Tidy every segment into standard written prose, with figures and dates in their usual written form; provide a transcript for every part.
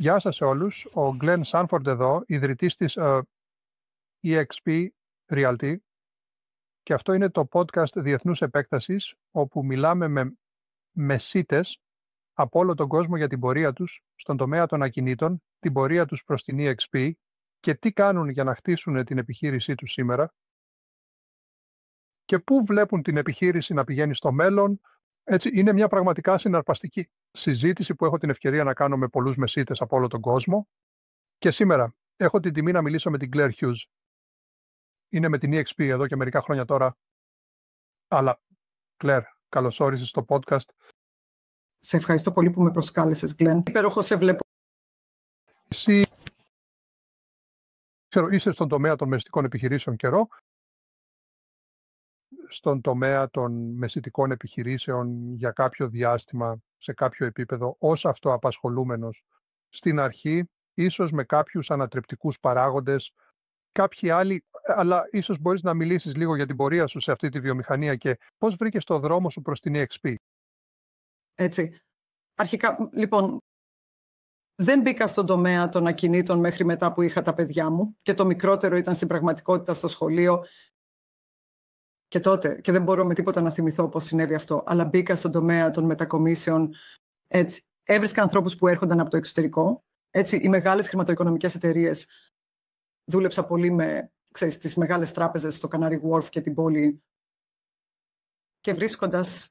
Γεια σας σε όλους. Ο Glenn Sanford εδώ, ιδρυτής της EXP Realty, και αυτό είναι το podcast διεθνούς επέκτασης, όπου μιλάμε με μεσίτες από όλο τον κόσμο για την πορεία τους στον τομέα των ακινήτων, την πορεία τους προς την EXP και τι κάνουν για να χτίσουν την επιχείρησή τους σήμερα και πού βλέπουν την επιχείρηση να πηγαίνει στο μέλλον. Έτσι, είναι μια πραγματικά συναρπαστική συζήτηση που έχω την ευκαιρία να κάνω με πολλούς μεσίτες από όλο τον κόσμο. Και σήμερα έχω την τιμή να μιλήσω με την Claire Hughes. Είναι με την EXP εδώ και μερικά χρόνια τώρα. Αλλά, Claire, καλώς όρισες στο podcast. Σε ευχαριστώ πολύ που με προσκάλεσες, Glenn. Υπέροχο σε βλέπω. Εσύ, είσαι στον τομέα των μεσητικών επιχειρήσεων καιρό. Στον τομέα των μεσητικών επιχειρήσεων για κάποιο διάστημα, σε κάποιο επίπεδο, ως αυτοαπασχολούμενος στην αρχή, ίσως με κάποιους ανατρεπτικούς παράγοντες, κάποιοι άλλοι, αλλά ίσως μπορείς να μιλήσεις λίγο για την πορεία σου σε αυτή τη βιομηχανία και πώς βρήκες το δρόμο σου προς την EXP. Έτσι. Αρχικά, λοιπόν, δεν μπήκα στον τομέα των ακινήτων μέχρι μετά που είχα τα παιδιά μου και το μικρότερο ήταν στην πραγματικότητα στο σχολείο και τότε, και δεν μπορώ με τίποτα να θυμηθώ πώς συνέβη αυτό, αλλά μπήκα στον τομέα των μετακομίσεων. Έτσι. Έβρισκα ανθρώπους που έρχονταν από το εξωτερικό. Έτσι, οι μεγάλες χρηματοοικονομικές εταιρείες. Δούλεψα πολύ με τις μεγάλες τράπεζες στο Canary Wharf και την πόλη και βρίσκοντας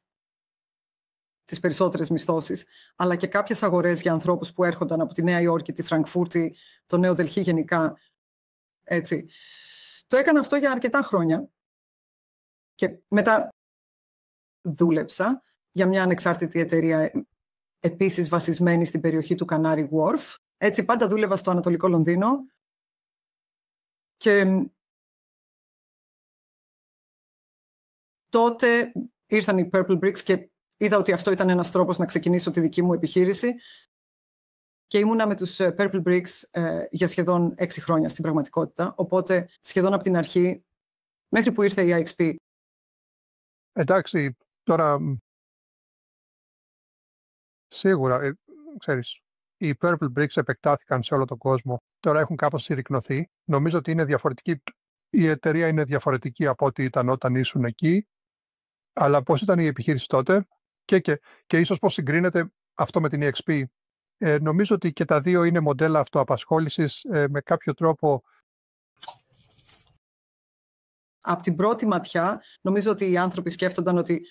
τις περισσότερες μισθώσεις, αλλά και κάποιες αγορές για ανθρώπους που έρχονταν από τη Νέα Υόρκη, τη Φραγκφούρτη, το Νέο Δελχή γενικά. Έτσι. Το έκανα αυτό για αρκετά χρόνια και μετά δούλεψα για μια ανεξάρτητη εταιρεία επίσης βασισμένη στην περιοχή του Canary Wharf. Έτσι, πάντα δούλευα στο Ανατολικό Λονδίνο και τότε ήρθαν οι Purple Bricks και είδα ότι αυτό ήταν ένας τρόπος να ξεκινήσω τη δική μου επιχείρηση και ήμουνα με τους Purple Bricks για σχεδόν 6 χρόνια στην πραγματικότητα, οπότε σχεδόν από την αρχή μέχρι που ήρθε η EXP. Εντάξει, τώρα σίγουρα, ξέρεις, οι Purple Bricks επεκτάθηκαν σε όλο τον κόσμο. Τώρα έχουν κάπως συρρικνωθεί. Νομίζω ότι είναι διαφορετική. Η εταιρεία είναι διαφορετική από ό,τι ήταν όταν ήσουν εκεί. Αλλά πώς ήταν η επιχείρηση τότε και ίσως πώς συγκρίνεται αυτό με την EXP. Νομίζω ότι και τα δύο είναι μοντέλα αυτοαπασχόλησης με κάποιο τρόπο. Από την πρώτη ματιά, νομίζω ότι οι άνθρωποι σκέφτονταν ότι,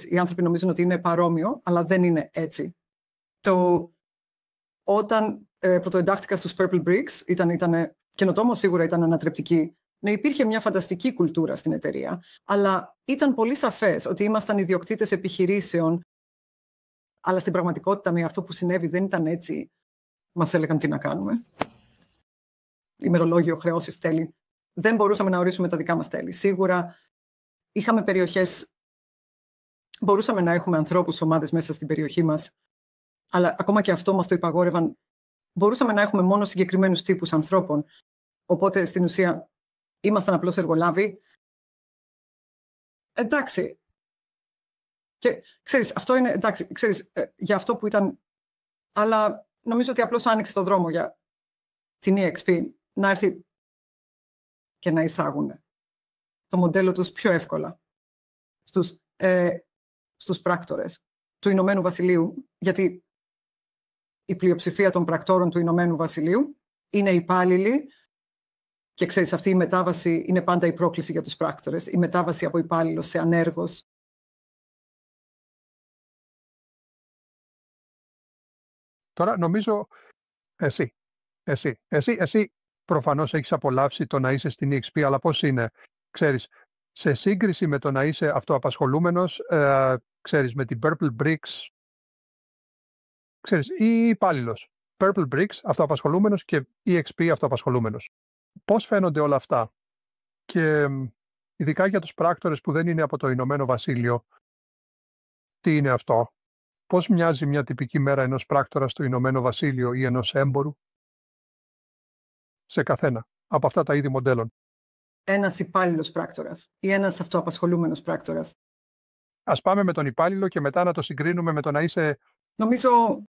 οι άνθρωποι νομίζουν ότι είναι παρόμοιο, αλλά δεν είναι έτσι. Όταν πρωτοεντάχθηκα στους Purple Bricks, ήταν καινοτόμο, σίγουρα ήταν ανατρεπτική. Ναι, υπήρχε μια φανταστική κουλτούρα στην εταιρεία, αλλά ήταν πολύ σαφές ότι ήμασταν ιδιοκτήτες επιχειρήσεων, αλλά στην πραγματικότητα με αυτό που συνέβη δεν ήταν έτσι. Μας έλεγαν τι να κάνουμε. Ημερολόγιο, χρεώσεις, τέλη. Δεν μπορούσαμε να ορίσουμε τα δικά μας τέλη. Σίγουρα είχαμε περιοχές, μπορούσαμε να έχουμε ανθρώπους, ομάδες μέσα στην περιοχή μας, αλλά ακόμα και αυτό μας το υπαγόρευαν. Μπορούσαμε να έχουμε μόνο συγκεκριμένους τύπους ανθρώπων. Οπότε στην ουσία ήμασταν απλώς εργολάβοι. Εντάξει. Και αυτό είναι, εντάξει, για αυτό που ήταν, αλλά νομίζω ότι απλώς άνοιξε το δρόμο για την EXP να έρθει και να εισάγουν το μοντέλο τους πιο εύκολα στους πράκτορες του Ηνωμένου Βασιλείου, γιατί η πλειοψηφία των πρακτόρων του Ηνωμένου Βασιλείου είναι υπάλληλοι και αυτή η μετάβαση είναι πάντα η πρόκληση για τους πράκτορες, η μετάβαση από υπάλληλος σε ανέργος. Τώρα νομίζω εσύ προφανώς έχεις απολαύσει το να είσαι στην EXP, αλλά πώς είναι, σε σύγκριση με το να είσαι αυτοαπασχολούμενος, με την Purple Bricks, ή υπάλληλος. Purple Bricks, αυτοαπασχολούμενος, και EXP, αυτοαπασχολούμενος. Πώς φαίνονται όλα αυτά? Και ειδικά για τους πράκτορες που δεν είναι από το Ηνωμένο Βασίλειο, τι είναι αυτό? Πώς μοιάζει μια τυπική μέρα ενός πράκτορα στο Ηνωμένο Βασίλειο ή ενός έμπορου? Σε καθένα από αυτά τα είδη μοντέλων. Ένας υπάλληλος πράκτορας ή ένας αυτοαπασχολούμενος πράκτορας. Ας πάμε με τον υπάλληλο και μετά να το συγκρίνουμε με το να είσαι. Νομίζω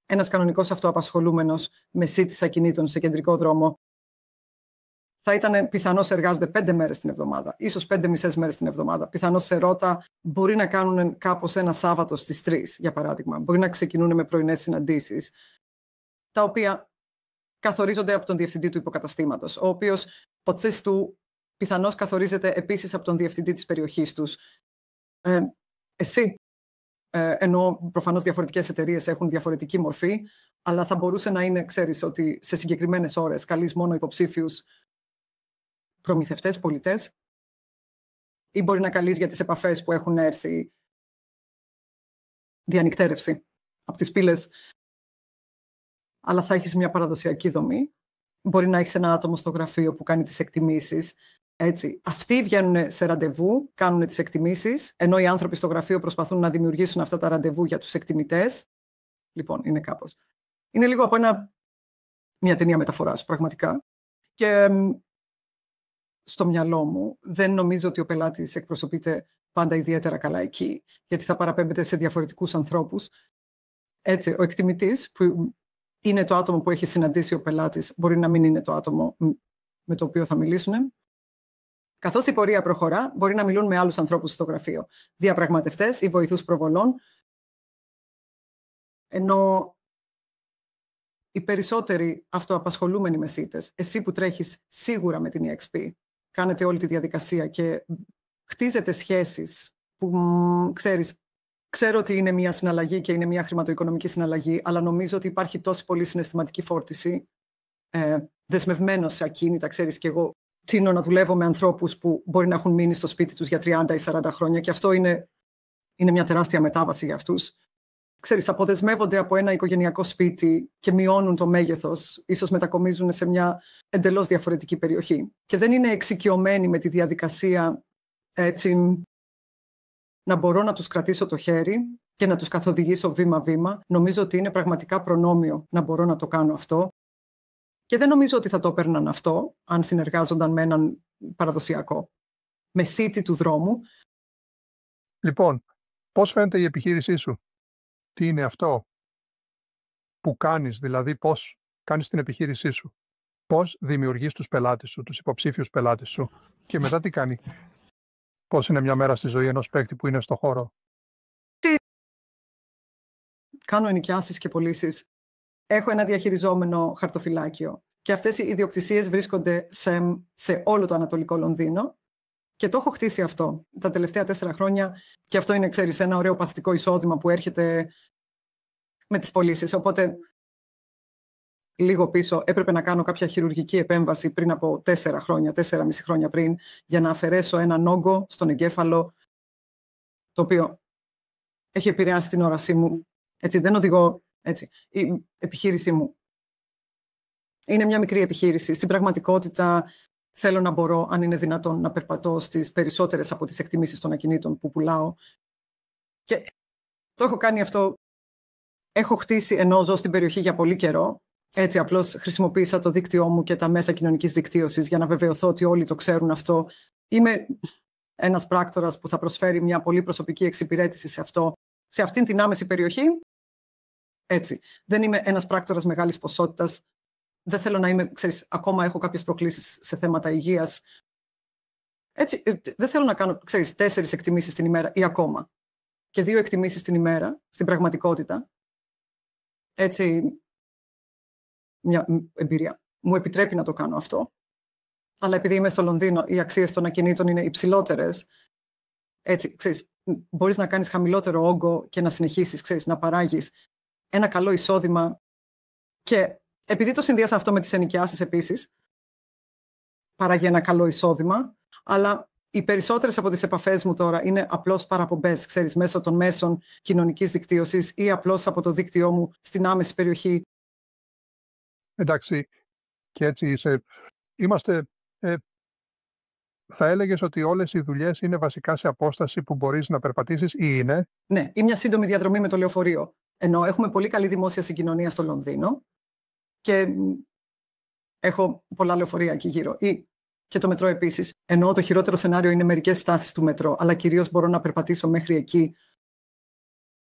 ένας κανονικός αυτοαπασχολούμενος μεσίτης ακινήτων σε κεντρικό δρόμο θα ήταν πιθανώς εργάζονται 5 μέρες την εβδομάδα, ίσως 5 μισές μέρες την εβδομάδα. Πιθανώς σε ρότα μπορεί να κάνουν κάπως ένα Σάββατο στις 3, για παράδειγμα. Μπορεί να ξεκινούν με πρωινές συναντήσεις, τα οποία καθορίζονται από τον διευθυντή του υποκαταστήματος, ο οποίος ο τσις του πιθανώς καθορίζεται επίσης από τον διευθυντή της περιοχής τους. Εσύ, ενώ προφανώς διαφορετικές εταιρείες έχουν διαφορετική μορφή, αλλά θα μπορούσε να είναι, ξέρεις, ότι σε συγκεκριμένες ώρες καλείς μόνο υποψήφιους προμηθευτές, πολιτές, ή μπορεί να καλείς για τις επαφές που έχουν έρθει διανυκτέρευση από τις πύλες, αλλά θα έχεις μια παραδοσιακή δομή. Μπορεί να έχεις ένα άτομο στο γραφείο που κάνει τις εκτιμήσεις. Έτσι. Αυτοί βγαίνουν σε ραντεβού, κάνουν τις εκτιμήσεις, ενώ οι άνθρωποι στο γραφείο προσπαθούν να δημιουργήσουν αυτά τα ραντεβού για τους εκτιμητές. Λοιπόν, είναι κάπως. Είναι λίγο από μια ταινία μεταφοράς, πραγματικά. Και στο μυαλό μου δεν νομίζω ότι ο πελάτης εκπροσωπείται πάντα ιδιαίτερα καλά εκεί, γιατί θα παραπέμπεται σε διαφορετικούς ανθρώπους. Έτσι, ο εκτιμητής, που είναι το άτομο που έχει συναντήσει ο πελάτης, μπορεί να μην είναι το άτομο με το οποίο θα μιλήσουν. Καθώς η πορεία προχωρά, μπορεί να μιλούν με άλλους ανθρώπους στο γραφείο, διαπραγματευτές ή βοηθούς προβολών, ενώ οι περισσότεροι αυτοαπασχολούμενοι μεσίτες, εσύ που τρέχεις σίγουρα με την EXP, κάνετε όλη τη διαδικασία και χτίζετε σχέσεις που ξέρω ότι είναι μια συναλλαγή και είναι μια χρηματοοικονομική συναλλαγή, αλλά νομίζω ότι υπάρχει τόση πολύ συναισθηματική φόρτιση, δεσμευμένος σε ακίνητα, ξέρεις, και εγώ τσίνω να δουλεύω με ανθρώπους που μπορεί να έχουν μείνει στο σπίτι τους για 30 ή 40 χρόνια και αυτό είναι μια τεράστια μετάβαση για αυτούς. Ξέρεις, αποδεσμεύονται από ένα οικογενειακό σπίτι και μειώνουν το μέγεθος, ίσως μετακομίζουν σε μια εντελώς διαφορετική περιοχή. Και δεν είναι εξοικειωμένοι με τη διαδικασία, έτσι, να μπορώ να τους κρατήσω το χέρι και να τους καθοδηγήσω βήμα-βήμα. Νομίζω ότι είναι πραγματικά προνόμιο να μπορώ να το κάνω αυτό. Και δεν νομίζω ότι θα το έπαιρναν αυτό, αν συνεργάζονταν με έναν παραδοσιακό μεσίτη του δρόμου. Λοιπόν, πώς φαίνεται η επιχείρησή σου? Τι είναι αυτό που κάνεις, δηλαδή πώς κάνεις την επιχείρησή σου? Πώς δημιουργείς τους πελάτες σου, τους υποψήφιους πελάτες σου και μετά τι κάνει? Πώς είναι μια μέρα στη ζωή ενός παίκτη που είναι στο χώρο? Κάνω ενοικιάσεις και πωλήσεις. Έχω ένα διαχειριζόμενο χαρτοφυλάκιο και αυτές οι ιδιοκτησίες βρίσκονται σε όλο το Ανατολικό Λονδίνο και το έχω χτίσει αυτό τα τελευταία 4 χρόνια και αυτό είναι, ξέρεις, ένα ωραίο παθητικό εισόδημα που έρχεται με τις πωλήσεις. Οπότε λίγο πίσω έπρεπε να κάνω κάποια χειρουργική επέμβαση πριν από 4 χρόνια, 4,5 χρόνια πριν, για να αφαιρέσω έναν όγκο στον εγκέφαλο, το οποίο έχει επηρεάσει την όρασή μου. Έτσι, δεν οδηγώ. Έτσι. Η επιχείρησή μου είναι μια μικρή επιχείρηση. Στην πραγματικότητα θέλω να μπορώ, αν είναι δυνατόν, να περπατώ στις περισσότερες από τις εκτιμήσεις των ακινήτων που πουλάω. Και το έχω κάνει αυτό. Έχω χτίσει, ενώ ζω στην περιοχή για πολύ καιρό. Έτσι, απλώς χρησιμοποίησα το δίκτυό μου και τα μέσα κοινωνικής δικτύωσης για να βεβαιωθώ ότι όλοι το ξέρουν αυτό. Είμαι ένας πράκτορας που θα προσφέρει μια πολύ προσωπική εξυπηρέτηση σε αυτήν την άμεση περιοχή. Έτσι. Δεν είμαι ένας πράκτορας μεγάλης ποσότητας. Δεν θέλω να είμαι, ξέρεις, ακόμα έχω κάποιες προκλήσεις σε θέματα υγείας. Έτσι, δεν θέλω να κάνω, ξέρεις, 4 εκτιμήσεις την ημέρα ή ακόμα. Και 2 εκτιμήσεις την ημέρα, στην πραγματικότητα. Έτσι, μια εμπειρία μου επιτρέπει να το κάνω αυτό. Αλλά επειδή είμαι στο Λονδίνο, οι αξίες των ακινήτων είναι υψηλότερες. Έτσι, ξέρεις, μπορείς να κάνεις χαμηλότερο όγκο και να συνεχίσεις, ξέρεις, να παράγεις ένα καλό εισόδημα. Και επειδή το συνδυάσα αυτό με τις ενοικιάσεις επίσης, παράγει ένα καλό εισόδημα, αλλά οι περισσότερες από τις επαφές μου τώρα είναι απλώς παραπομπές, ξέρεις, μέσω των μέσων κοινωνικής δικτύωσης ή απλώς από το δίκτυό μου στην άμεση περιοχή. Εντάξει, και έτσι είμαστε, θα έλεγες ότι όλες οι δουλειές είναι βασικά σε απόσταση που μπορείς να περπατήσεις ή είναι? Ναι, ή μια σύντομη διαδρομή με το λεωφορείο. Ενώ έχουμε πολύ καλή δημόσια συγκοινωνία στο Λονδίνο και έχω πολλά λεωφορεία εκεί γύρω. Ή και το μετρό επίσης. Ενώ το χειρότερο σενάριο είναι μερικές στάσεις του μετρό, αλλά κυρίως μπορώ να περπατήσω μέχρι εκεί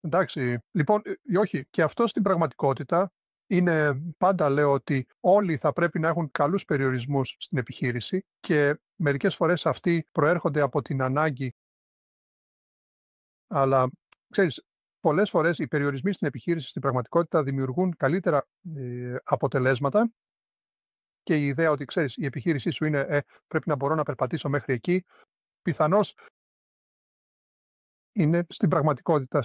Εντάξει, λοιπόν, όχι, και αυτό στην πραγματικότητα είναι, πάντα λέω ότι όλοι θα πρέπει να έχουν καλούς περιορισμούς στην επιχείρηση και μερικές φορές αυτοί προέρχονται από την ανάγκη, αλλά ξέρεις, πολλές φορές οι περιορισμοί στην επιχείρηση στην πραγματικότητα δημιουργούν καλύτερα αποτελέσματα και η ιδέα ότι ξέρεις, η επιχείρησή σου είναι πρέπει να μπορώ να περπατήσω μέχρι εκεί, πιθανώς είναι στην πραγματικότητα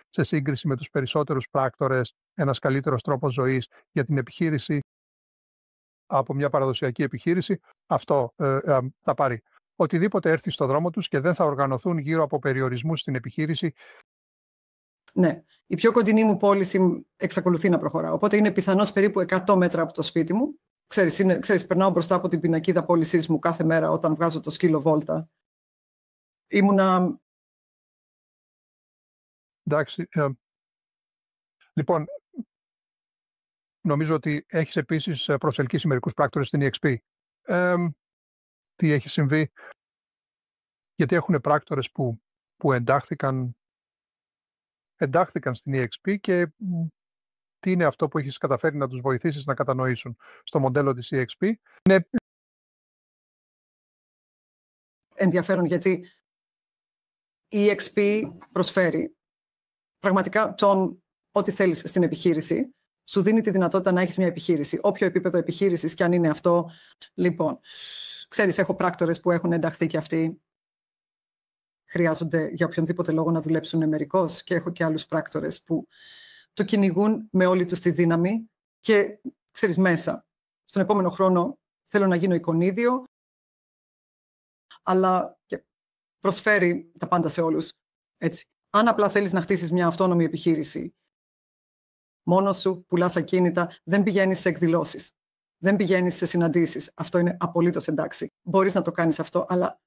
σε σύγκριση με τους περισσότερους πράκτορες ένας καλύτερος τρόπος ζωής για την επιχείρηση από μια παραδοσιακή επιχείρηση. Αυτό θα πάρει οτιδήποτε έρθει στο δρόμο τους και δεν θα οργανωθούν γύρω από περιορισμούς στην επιχείρηση. Ναι. Η πιο κοντινή μου πώληση εξακολουθεί να προχωρά. Οπότε είναι πιθανώς περίπου 100 μέτρα από το σπίτι μου. Ξέρεις, περνάω μπροστά από την πινακίδα πώλησής μου κάθε μέρα όταν βγάζω το σκύλο βόλτα. Ήμουνα... Εντάξει. Λοιπόν, νομίζω ότι έχεις επίσης προσελκύσει μερικούς πράκτορες στην EXP. Τι έχει συμβεί? Γιατί έχουν πράκτορες που εντάχθηκαν στην EXP και τι είναι αυτό που έχεις καταφέρει να τους βοηθήσεις να κατανοήσουν στο μοντέλο της EXP. Είναι ενδιαφέρον γιατί η EXP προσφέρει πραγματικά ό,τι θέλεις στην επιχείρηση. Σου δίνει τη δυνατότητα να έχεις μια επιχείρηση, όποιο επίπεδο επιχείρησης και αν είναι αυτό. Λοιπόν, ξέρεις, έχω πράκτορες που έχουν ενταχθεί και αυτοί χρειάζονται για οποιονδήποτε λόγο να δουλέψουν μερικώς και έχω και άλλους πράκτορες που το κυνηγούν με όλη τους τη δύναμη και ξέρεις μέσα. Στον επόμενο χρόνο θέλω να γίνω εικονίδιο, αλλά και προσφέρει τα πάντα σε όλους. Έτσι. Αν απλά θέλεις να χτίσεις μια αυτόνομη επιχείρηση, μόνος σου, πουλάς ακίνητα, δεν πηγαίνεις σε εκδηλώσεις, δεν πηγαίνεις σε συναντήσεις. Αυτό είναι απολύτως εντάξει. Μπορείς να το κάνεις αυτό, αλλά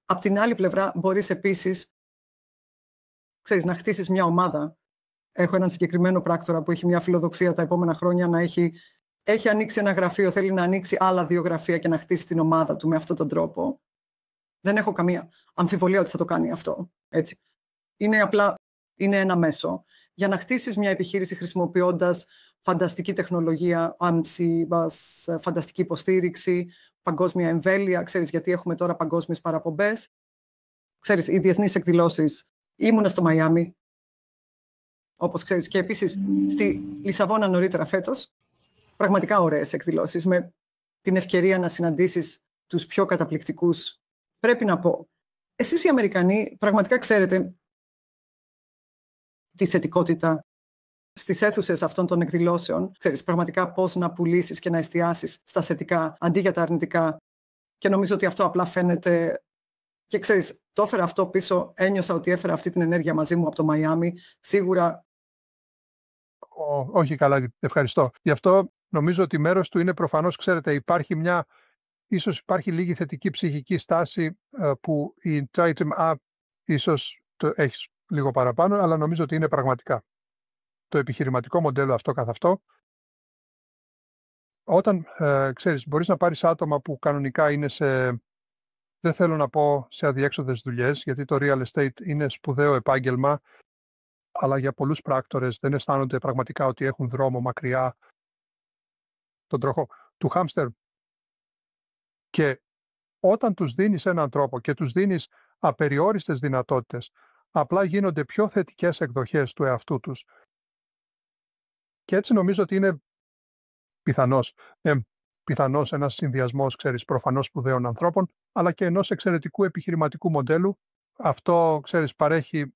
απ' την άλλη πλευρά μπορείς επίσης, ξέρεις, να χτίσεις μια ομάδα. Έχω έναν συγκεκριμένο πράκτορα που έχει μια φιλοδοξία τα επόμενα χρόνια να έχει ανοίξει ένα γραφείο, θέλει να ανοίξει άλλα 2 γραφεία και να χτίσει την ομάδα του με αυτόν τον τρόπο. Δεν έχω καμία αμφιβολία ότι θα το κάνει αυτό. Έτσι. Είναι ένα μέσο για να χτίσεις μια επιχείρηση χρησιμοποιώντας φανταστική τεχνολογία, φανταστική υποστήριξη, παγκόσμια εμβέλεια. Ξέρεις, γιατί έχουμε τώρα παγκόσμιες παραπομπές. Ξέρεις, οι διεθνείς εκδηλώσεις. Ήμουνα στο Μαϊάμι, όπως ξέρεις, και επίσης στη Λισαβόνα νωρίτερα φέτος. Πραγματικά ωραίες εκδηλώσεις, με την ευκαιρία να συναντήσεις τους πιο καταπληκτικούς. Πρέπει να πω, εσείς οι Αμερικανοί πραγματικά ξέρετε τη θετικότητα στις αίθουσες αυτών των εκδηλώσεων. Ξέρεις πραγματικά πώς να πουλήσεις και να εστιάσεις στα θετικά αντί για τα αρνητικά. Και νομίζω ότι αυτό απλά φαίνεται. Και ξέρεις, το έφερα αυτό πίσω, ένιωσα ότι έφερα αυτή την ενέργεια μαζί μου από το Μαϊάμι. Σίγουρα. Όχι, καλά, ευχαριστώ. Γι' αυτό νομίζω ότι μέρος του είναι προφανώς, ξέρετε, ίσως υπάρχει λίγη θετική ψυχική στάση που η Triton ίσως το έχεις λίγο παραπάνω, αλλά νομίζω ότι είναι πραγματικά. Το επιχειρηματικό μοντέλο αυτό καθ' αυτό, όταν, ξέρεις, μπορείς να πάρεις άτομα που κανονικά είναι δεν θέλω να πω σε αδιέξοδες δουλειές, γιατί το real estate είναι σπουδαίο επάγγελμα, αλλά για πολλούς πράκτορες δεν αισθάνονται πραγματικά ότι έχουν δρόμο μακριά τον τροχό του χάμστερ. Και όταν τους δίνεις έναν τρόπο και τους δίνεις απεριόριστες δυνατότητες, απλά γίνονται πιο θετικές εκδοχές του εαυτού τους. Και έτσι νομίζω ότι είναι πιθανός ένας συνδυασμός, ξέρεις, προφανώς σπουδαίων ανθρώπων, αλλά και ενός εξαιρετικού επιχειρηματικού μοντέλου. Αυτό, ξέρεις, παρέχει,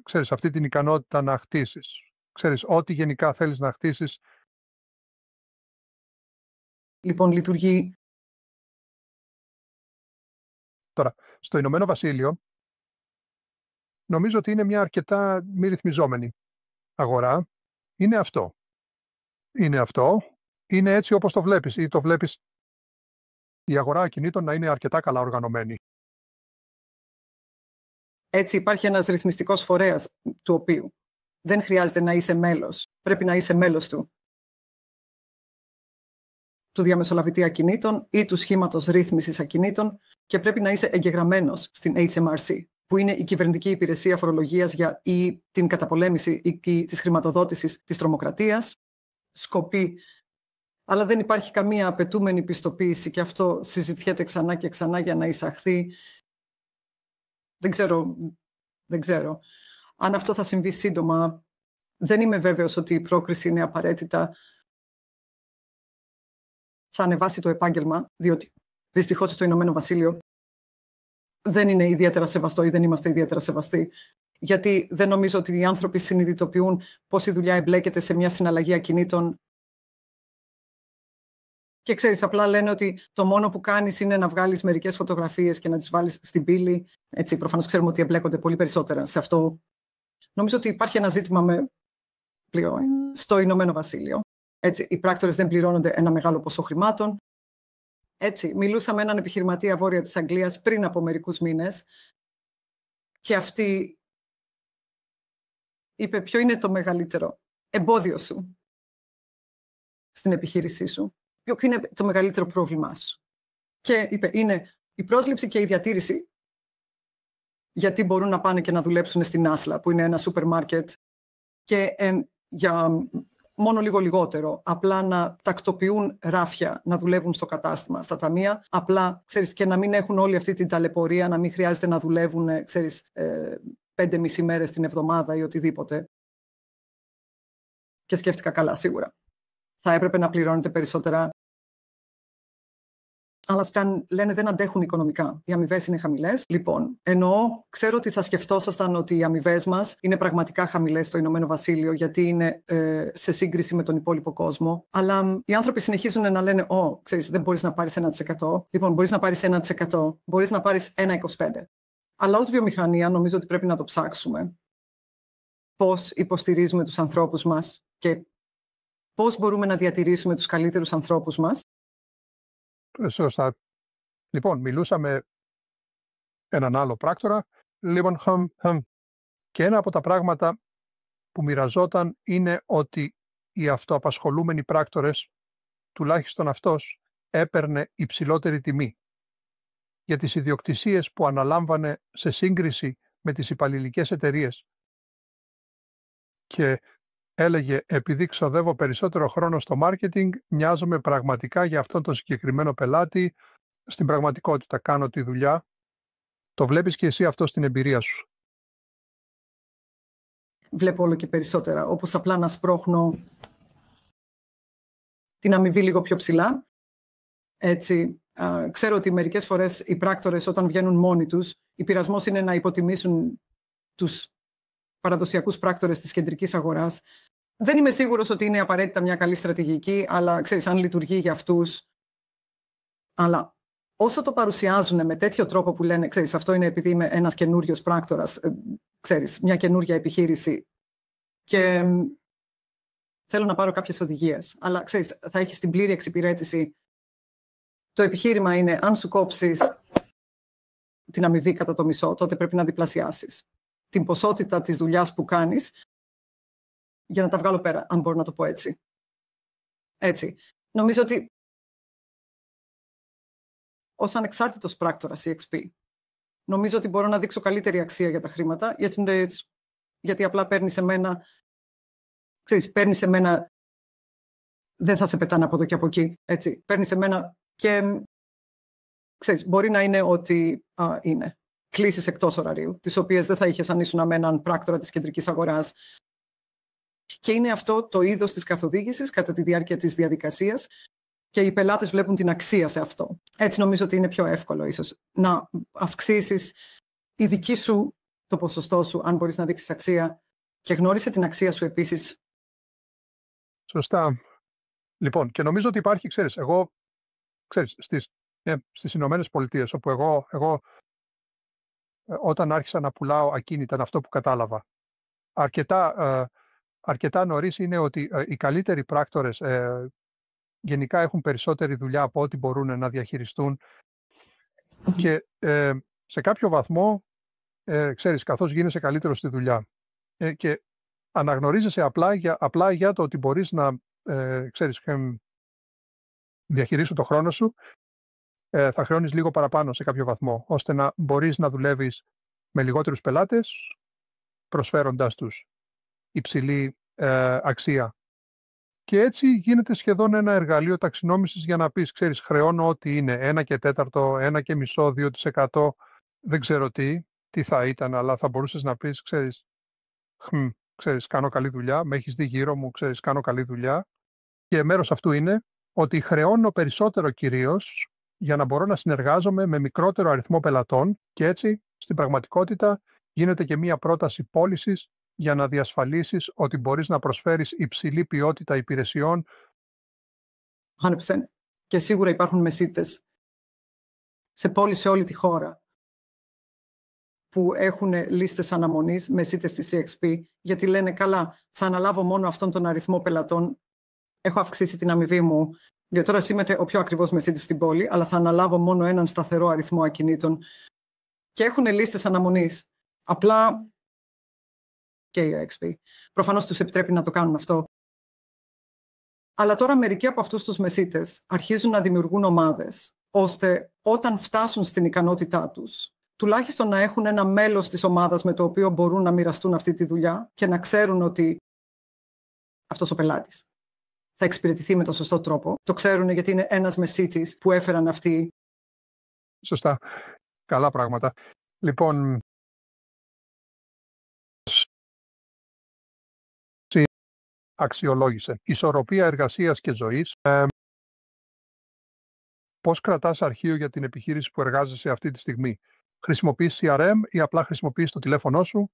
ξέρεις, αυτή την ικανότητα να χτίσεις. Ξέρεις, ό,τι γενικά θέλεις να χτίσεις. Λοιπόν, λειτουργεί. Τώρα, στο Ηνωμένο Βασίλειο, νομίζω ότι είναι μια αρκετά μη ρυθμιζόμενη αγορά. Είναι αυτό. Είναι έτσι όπως το βλέπεις ή το βλέπεις η αγορά ακινήτων να είναι αρκετά καλά οργανωμένη. Έτσι υπάρχει ένας ρυθμιστικός φορέας του οποίου δεν χρειάζεται να είσαι μέλος. Πρέπει να είσαι μέλος του διαμεσολαβητή ακινήτων ή του σχήματος ρύθμισης ακινήτων και πρέπει να είσαι εγγεγραμμένος στην HMRC. που είναι η κυβερνητική υπηρεσία φορολογίας ή την καταπολέμηση ή της χρηματοδότησης της τρομοκρατίας, σκοπεί, αλλά δεν υπάρχει καμία απαιτούμενη πιστοποίηση και αυτό συζητιέται ξανά και ξανά για να εισαχθεί. Δεν ξέρω. Αν αυτό θα συμβεί σύντομα, δεν είμαι βέβαιος ότι η πρόκριση είναι απαραίτητα. Θα ανεβάσει το επάγγελμα, διότι δυστυχώς στο Ηνωμένο Βασίλειο δεν είναι ιδιαίτερα σεβαστό ή δεν είμαστε ιδιαίτερα σεβαστοί. Γιατί δεν νομίζω ότι οι άνθρωποι συνειδητοποιούν πώς η δουλειά εμπλέκεται σε μια συναλλαγή ακινήτων. Και ξέρεις, απλά λένε ότι το μόνο που κάνεις είναι να βγάλεις μερικές φωτογραφίες και να τις βάλεις στην πύλη. Έτσι, προφανώς ξέρουμε ότι εμπλέκονται πολύ περισσότερα σε αυτό. Νομίζω ότι υπάρχει ένα ζήτημα με πληρώην στο Ηνωμένο Βασίλειο. Έτσι, οι πράκτορες δεν πληρώνονται ένα μεγάλο ποσό χρημάτων. Έτσι, μιλούσα με έναν επιχειρηματία βόρεια της Αγγλίας πριν από μερικούς μήνες και αυτή είπε ποιο είναι το μεγαλύτερο εμπόδιο σου στην επιχείρησή σου, ποιο είναι το μεγαλύτερο πρόβλημά σου. Και είπε είναι η πρόσληψη και η διατήρηση, γιατί μπορούν να πάνε και να δουλέψουν στην Άσλα που είναι ένα σούπερ μάρκετ και για μόνο λίγο λιγότερο, απλά να τακτοποιούν ράφια, να δουλεύουν στο κατάστημα, στα ταμεία, απλά, ξέρεις, και να μην έχουν όλη αυτή την ταλαιπωρία, να μην χρειάζεται να δουλεύουν, ξέρεις, 5,5 μέρες την εβδομάδα ή οτιδήποτε. Και σκέφτηκα καλά, σίγουρα. Θα έπρεπε να πληρώνετε περισσότερα. Αλλά λένε δεν αντέχουν οικονομικά. Οι αμοιβές είναι χαμηλές. Λοιπόν, ξέρω ότι θα σκεφτόσασταν ότι οι αμοιβές μας είναι πραγματικά χαμηλές στο Ηνωμένο Βασίλειο, γιατί είναι σε σύγκριση με τον υπόλοιπο κόσμο. Αλλά οι άνθρωποι συνεχίζουν να λένε, ξέρεις, δεν μπορείς να πάρεις 1%. Λοιπόν, μπορείς να πάρεις 1%, μπορείς να πάρεις 1,25%. Αλλά ως βιομηχανία νομίζω ότι πρέπει να το ψάξουμε. Πώς υποστηρίζουμε τους ανθρώπους μας και πώς μπορούμε να διατηρήσουμε τους καλύτερους ανθρώπους μας. Σωστά. Λοιπόν, μιλούσα με έναν άλλο πράκτορα, και ένα από τα πράγματα που μοιραζόταν είναι ότι οι αυτοαπασχολούμενοι πράκτορες, τουλάχιστον αυτός, έπαιρνε υψηλότερη τιμή για τις ιδιοκτησίες που αναλάμβανε σε σύγκριση με τις υπαλληλικές εταιρείες. Και έλεγε, επειδή ξοδεύω περισσότερο χρόνο στο μάρκετινγκ, μοιάζομαι πραγματικά για αυτόν τον συγκεκριμένο πελάτη. Στην πραγματικότητα κάνω τη δουλειά. Το βλέπεις και εσύ αυτό στην εμπειρία σου. Βλέπω όλο και περισσότερα, όπως απλά να σπρώχνω την αμοιβή λίγο πιο ψηλά. Έτσι, ξέρω ότι μερικές φορές οι πράκτορες όταν βγαίνουν μόνοι τους, η πειρασμός είναι να υποτιμήσουν τους παραδοσιακούς πράκτορες της κεντρικής αγοράς. Δεν είμαι σίγουρος ότι είναι απαραίτητα μια καλή στρατηγική, αλλά ξέρεις, αν λειτουργεί για αυτούς. Αλλά όσο το παρουσιάζουν με τέτοιο τρόπο που λένε, ξέρεις, αυτό είναι επειδή είμαι ένας καινούριος πράκτορας, ξέρεις, μια καινούρια επιχείρηση και θέλω να πάρω κάποιες οδηγίες. Αλλά ξέρεις, θα έχεις την πλήρη εξυπηρέτηση. Το επιχείρημα είναι, αν σου κόψεις την αμοιβή κατά το μισό, τότε πρέπει να διπλασιάσεις την ποσότητα της δουλειάς που κάνεις για να τα βγάλω πέρα, αν μπορώ να το πω έτσι. Έτσι. Νομίζω ότι ως ανεξάρτητος πράκτορας EXP, νομίζω ότι μπορώ να δείξω καλύτερη αξία για τα χρήματα, γιατί απλά παίρνεις εμένα, ξέρεις, παίρνεις εμένα, δεν θα σε πετάνε από εδώ και από εκεί, έτσι. Παίρνεις εμένα και, ξέρεις, μπορεί να είναι ότι είναι κλήσεις εκτός ωραρίου, τις οποίες δεν θα είχες αν ήσουν με έναν πράκτορα της κεντρικής αγοράς. Και είναι αυτό το είδος της καθοδήγησης κατά τη διάρκεια της διαδικασίας και οι πελάτες βλέπουν την αξία σε αυτό. Έτσι νομίζω ότι είναι πιο εύκολο ίσως να αυξήσεις η δική σου, το ποσοστό σου, αν μπορείς να δείξεις αξία και γνώρισε την αξία σου επίσης. Σωστά. Λοιπόν, και νομίζω ότι υπάρχει, ξέρεις, στις Ηνωμένες Πολιτείες, όπου εγώ όταν άρχισα να πουλάω ακίνητα, είναι αυτό που κατάλαβα. Αρκετά νωρίς είναι ότι οι καλύτεροι πράκτορες γενικά έχουν περισσότερη δουλειά από ό,τι μπορούν να διαχειριστούν και σε κάποιο βαθμό, ξέρεις, καθώς γίνεσαι καλύτερος στη δουλειά και αναγνωρίζεσαι απλά για το ότι μπορείς να, ξέρεις, διαχειρίσου το χρόνο σου, θα χρεώνεις λίγο παραπάνω σε κάποιο βαθμό, ώστε να μπορείς να δουλεύεις με λιγότερους πελάτες, προσφέροντάς τους υψηλή αξία. Και έτσι γίνεται σχεδόν ένα εργαλείο ταξινόμησης για να πεις, ξέρεις, χρεώνω ό,τι είναι 1 και 4, 1,5, 2%, δεν ξέρω τι θα ήταν, αλλά θα μπορούσες να πεις, ξέρεις, κάνω καλή δουλειά, με έχεις δει γύρω μου, ξέρεις, κάνω καλή δουλειά. Και μέρος αυτού είναι ότι χρεώνω περισσότερο κυρίως για να μπορώ να συνεργάζομαι με μικρότερο αριθμό πελατών και έτσι, στην πραγματικότητα, γίνεται και μία πρόταση πώλησης για να διασφαλίσεις ότι μπορείς να προσφέρεις υψηλή ποιότητα υπηρεσιών. 100%. Και σίγουρα υπάρχουν μεσίτες σε πόλεις σε όλη τη χώρα που έχουν λίστες αναμονής, μεσίτες στη CXP, γιατί λένε καλά, θα αναλάβω μόνο αυτόν τον αριθμό πελατών, έχω αυξήσει την αμοιβή μου, γιατί τώρα είμαι ο πιο ακριβώς μεσίτης στην πόλη, αλλά θα αναλάβω μόνο έναν σταθερό αριθμό ακινήτων και έχουν λίστες αναμονής. Απλά και η XP. Προφανώς τους επιτρέπει να το κάνουν αυτό. Αλλά τώρα μερικοί από αυτούς τους μεσίτες αρχίζουν να δημιουργούν ομάδες, ώστε όταν φτάσουν στην ικανότητά τους, τουλάχιστον να έχουν ένα μέλος της ομάδας με το οποίο μπορούν να μοιραστούν αυτή τη δουλειά και να ξέρουν ότι αυτός ο πελάτης θα εξυπηρετηθεί με τον σωστό τρόπο. Το ξέρουν γιατί είναι ένας μεσίτης που έφεραν αυτοί. Σωστά. Καλά πράγματα. Λοιπόν, αξιολόγησε. Ισορροπία εργασίας και ζωής. Πώς κρατάς αρχείο για την επιχείρηση που εργάζεσαι αυτή τη στιγμή? Χρησιμοποιείς CRM ή απλά χρησιμοποιείς το τηλέφωνό σου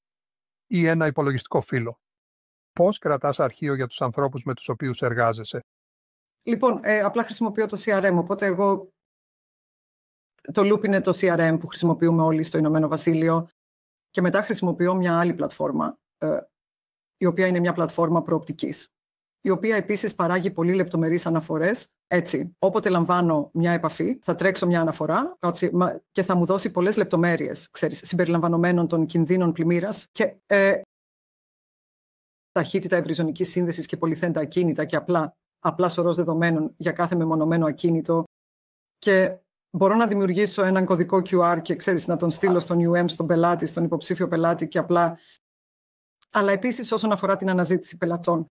ή ένα υπολογιστικό φύλο? Πώς κρατάς αρχείο για τους ανθρώπους με τους οποίους εργάζεσαι? Λοιπόν, απλά χρησιμοποιώ το CRM, οπότε εγώ το loop είναι το CRM που χρησιμοποιούμε όλοι στο Ηνωμένο Βασίλειο και μετά χρησιμοποιώ μια άλλη πλατφόρμα, η οποία είναι μια πλατφόρμα προοπτικής, η οποία επίσης παράγει πολύ λεπτομερείς αναφορές. Έτσι, όποτε λαμβάνω μια επαφή, θα τρέξω μια αναφορά και θα μου δώσει πολλές λεπτομέρειες, συμπεριλαμβανομένων των κινδύνων πλημμύρας και ταχύτητα ευρυζωνικής σύνδεσης και πολυθέντα ακίνητα και απλά σωρός δεδομένων για κάθε μεμονωμένο ακίνητο. Και μπορώ να δημιουργήσω έναν κωδικό QR και να τον στείλω στον UM, στον πελάτη, στον υποψήφιο πελάτη και απλά. Αλλά επίσης όσον αφορά την αναζήτηση πελατών.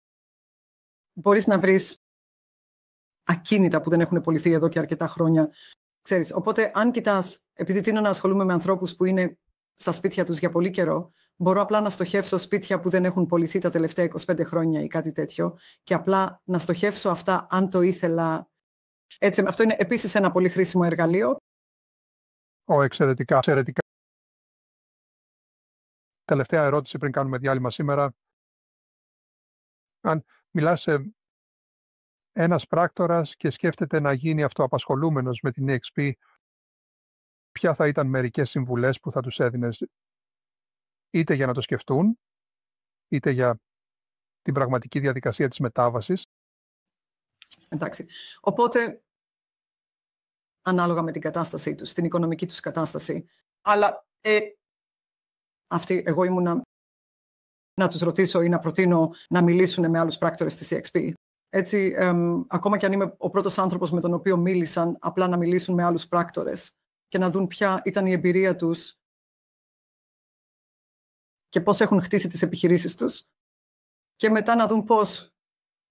Μπορείς να βρεις ακίνητα που δεν έχουν πωληθεί εδώ και αρκετά χρόνια. Οπότε αν κοιτάς, επειδή τείνω να ασχολούμαι με ανθρώπους που είναι στα σπίτια τους για πολύ καιρό, μπορώ απλά να στοχεύσω σπίτια που δεν έχουν πωληθεί τα τελευταία 25 χρόνια ή κάτι τέτοιο και απλά να στοχεύσω αυτά αν το ήθελα. Έτσι, αυτό είναι επίσης ένα πολύ χρήσιμο εργαλείο. Εξαιρετικά. Τελευταία ερώτηση πριν κάνουμε διάλειμμα σήμερα. Αν μιλάς σε ένας πράκτορας και σκέφτεται να γίνει αυτοαπασχολούμενος με την EXP, ποια θα ήταν μερικές συμβουλές που θα τους έδινες, είτε για να το σκεφτούν, είτε για την πραγματική διαδικασία της μετάβασης? Εντάξει. Οπότε, ανάλογα με την κατάστασή τους, την οικονομική τους κατάσταση. Αλλά εγώ ήμουνα να τους ρωτήσω ή να προτείνω να μιλήσουν με άλλους πράκτορες της EXP. Έτσι, ακόμα και αν είμαι ο πρώτος άνθρωπος με τον οποίο μίλησαν, απλά να μιλήσουν με άλλους πράκτορες και να δουν ποια ήταν η εμπειρία τους και πώς έχουν χτίσει τις επιχειρήσεις τους και μετά να δουν πώς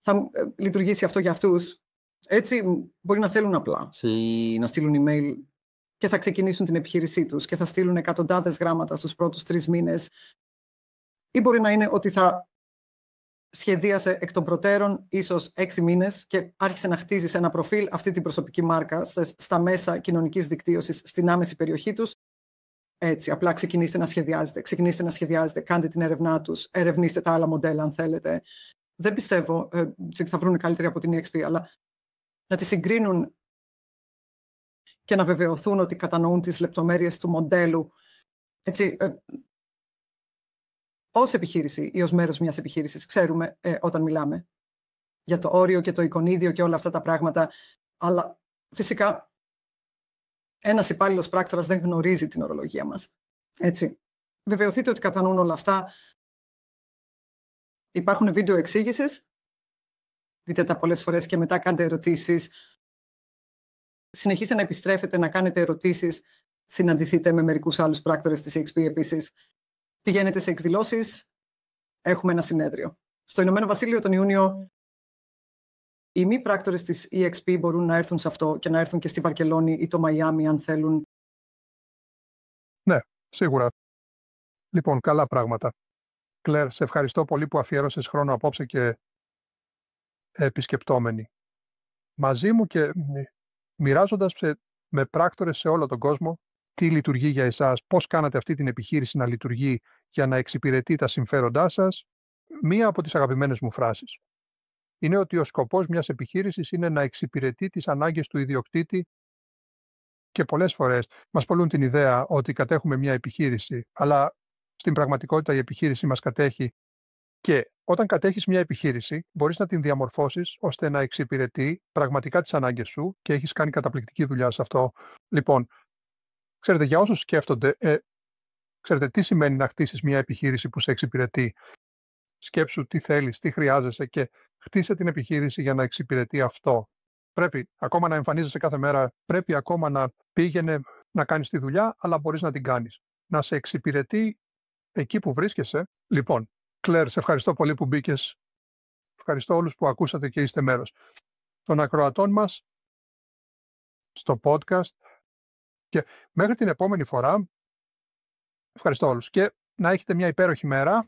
θα λειτουργήσει αυτό για αυτούς. Έτσι, μπορεί να θέλουν απλά να στείλουν email και θα ξεκινήσουν την επιχείρησή τους και θα στείλουν εκατοντάδες γράμματα στους πρώτους 3 μήνες. Ή μπορεί να είναι ότι θα σχεδίασε εκ των προτέρων ίσως 6 μήνες και άρχισε να χτίζει ένα προφίλ, αυτή την προσωπική μάρκα στα μέσα κοινωνικής δικτύωσης στην άμεση περιοχή τους. Έτσι, απλά ξεκινήστε να σχεδιάζετε, κάντε την έρευνά τους, ερευνήστε τα άλλα μοντέλα αν θέλετε. Δεν πιστεύω θα βρουν καλύτερη από την EXP, αλλά να τη συγκρίνουν και να βεβαιωθούν ότι κατανοούν τις λεπτομέρειες του μοντέλου. Έτσι, ως επιχείρηση ή ως μέρος μιας επιχείρησης ξέρουμε όταν μιλάμε για το όριο και το εικονίδιο και όλα αυτά τα πράγματα, αλλά φυσικά ένας υπάλληλος πράκτορας δεν γνωρίζει την ορολογία μας. Έτσι. Βεβαιωθείτε ότι κατανοούν όλα αυτά. Υπάρχουν βίντεο εξήγησης. Δείτε τα πολλές φορές και μετά κάντε ερωτήσεις. Συνεχίστε να επιστρέφετε, να κάνετε ερωτήσεις. συναντηθείτε με μερικούς άλλους πράκτορες της EXP επίσης. Πηγαίνετε σε εκδηλώσεις, έχουμε ένα συνέδριο. Στο Ηνωμένο Βασίλειο τον Ιούνιο οι μη πράκτορες της EXP μπορούν να έρθουν σε αυτό και να έρθουν και στη Βαρκελόνη ή το Μαϊάμι αν θέλουν. Ναι, σίγουρα. Λοιπόν, καλά πράγματα. Κλέρ, σε ευχαριστώ πολύ που αφιέρωσες χρόνο απόψε και επισκεπτόμενοι. Μαζί μου και μοιράζοντας με πράκτορες σε όλο τον κόσμο τι λειτουργεί για εσάς, πώς κάνατε αυτή την επιχείρηση να λειτουργεί για να εξυπηρετεί τα συμφέροντά σας, μία από τις αγαπημένες μου φράσεις είναι ότι ο σκοπός μιας επιχείρησης είναι να εξυπηρετεί τις ανάγκες του ιδιοκτήτη και πολλές φορές μας πωλούν την ιδέα ότι κατέχουμε μια επιχείρηση, αλλά στην πραγματικότητα η επιχείρηση μας κατέχει και όταν κατέχεις μια επιχείρηση μπορείς να την διαμορφώσεις ώστε να εξυπηρετεί πραγματικά τις ανάγκες σου και έχεις κάνει καταπληκτική δουλειά σε αυτό. Λοιπόν, ξέρετε, για όσους σκέφτονται, ξέρετε τι σημαίνει να χτίσεις μια επιχείρηση που σε εξυπηρετεί. Σκέψου τι θέλεις, τι χρειάζεσαι και χτίσε την επιχείρηση για να εξυπηρετεί αυτό. Πρέπει ακόμα να εμφανίζεσαι κάθε μέρα, πρέπει ακόμα να πήγαινε να κάνεις τη δουλειά, αλλά μπορείς να την κάνεις. Να σε εξυπηρετεί εκεί που βρίσκεσαι. Λοιπόν, Κλέρ, σε ευχαριστώ πολύ που μπήκες. Ευχαριστώ όλους που ακούσατε και είστε μέρος των ακροατών μας στο podcast. Και μέχρι την επόμενη φορά, ευχαριστώ όλους και να έχετε μια υπέροχη μέρα.